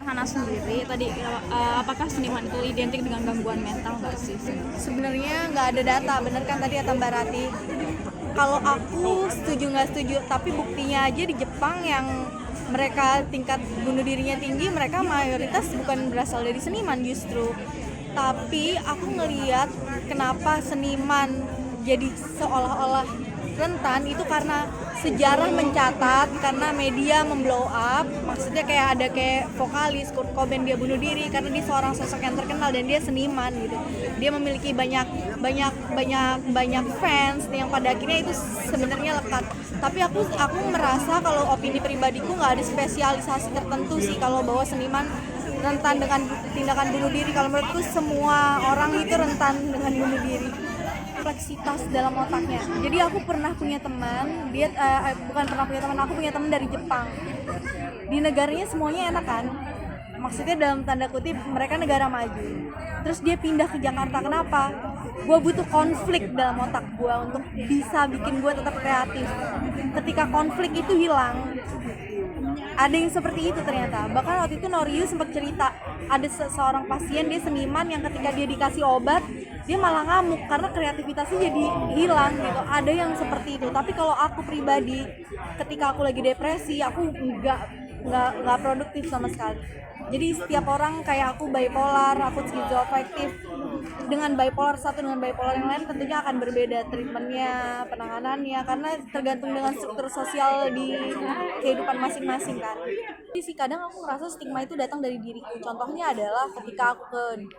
Hana sendiri tadi, apakah seniman itu identik dengan gangguan mental nggak sih? Sebenarnya nggak ada data, bener kan tadi kata Mbak Rati. Kalau aku setuju nggak setuju, tapi buktinya aja di Jepang yang mereka tingkat bunuh dirinya tinggi, mereka mayoritas bukan berasal dari seniman justru. Tapi aku ngeliat kenapa seniman jadi seolah-olah rentan itu karena sejarah mencatat, karena media memblow up. Maksudnya kayak ada kayak vokalis Kurt Cobain, dia bunuh diri karena dia seorang sosok yang terkenal dan dia seniman gitu. Dia memiliki banyak fans yang pada akhirnya itu sebenarnya lekat. Tapi aku merasa kalau opini pribadiku nggak ada spesialisasi tertentu sih kalau bahwa seniman rentan dengan tindakan bunuh diri. Kalau menurutku semua orang itu rentan dengan bunuh diri. Kompleksitas dalam otaknya. Jadi aku pernah punya teman, aku punya teman dari Jepang. Di negaranya semuanya enak kan? Maksudnya dalam tanda kutip mereka negara maju. Terus dia pindah ke Jakarta, kenapa? Gue butuh konflik dalam otak gue untuk bisa bikin gue tetap kreatif. Ketika konflik itu hilang, ada yang seperti itu ternyata. Bahkan waktu itu Noriyu sempat cerita ada seorang pasien, dia seniman, yang ketika dia dikasih obat dia malah ngamuk karena kreativitasnya jadi hilang gitu. Ada yang seperti itu. Tapi kalau aku pribadi, ketika aku lagi depresi, aku nggak produktif sama sekali. Jadi setiap orang kayak aku bipolar, aku skizoafektif. Dengan bipolar satu dengan bipolar yang lain tentunya akan berbeda treatmentnya, penanganannya, karena tergantung dengan struktur sosial di kehidupan masing-masing kan. Jadi sih kadang aku ngerasa stigma itu datang dari diriku. Contohnya adalah ketika aku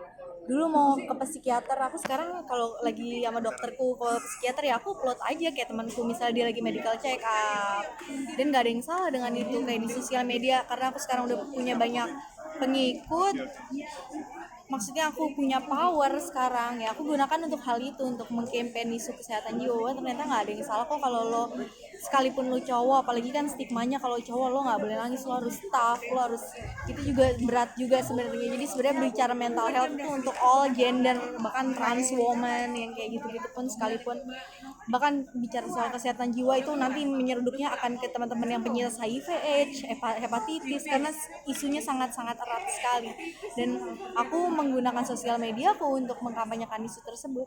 dulu mau ke psikiater, aku sekarang kalau lagi sama dokterku ke psikiater ya aku upload aja kayak temanku misalnya dia lagi medical check up, dan gak ada yang salah dengan itu kayak di sosial media. Karena aku sekarang udah punya banyak pengikut, maksudnya aku punya power sekarang ya, aku gunakan untuk hal itu, untuk mengkampen isu kesehatan jiwa. Ternyata nggak ada yang salah kok kalau lo, sekalipun lo cowok, apalagi kan stigmanya kalau cowok lo nggak boleh nangis, lo harus tough, lo harus, itu juga berat juga sebenarnya. Jadi sebenarnya bicara mental health itu untuk all gender, bahkan trans woman yang kayak gitu-gitu pun sekalipun. Bahkan bicara soal kesehatan jiwa itu nanti menyeruduknya akan ke teman-teman yang penyintas HIV, AIDS, hepatitis, karena isunya sangat-sangat erat sekali. Dan aku menggunakan sosial media aku untuk mengkampanyekan isu tersebut.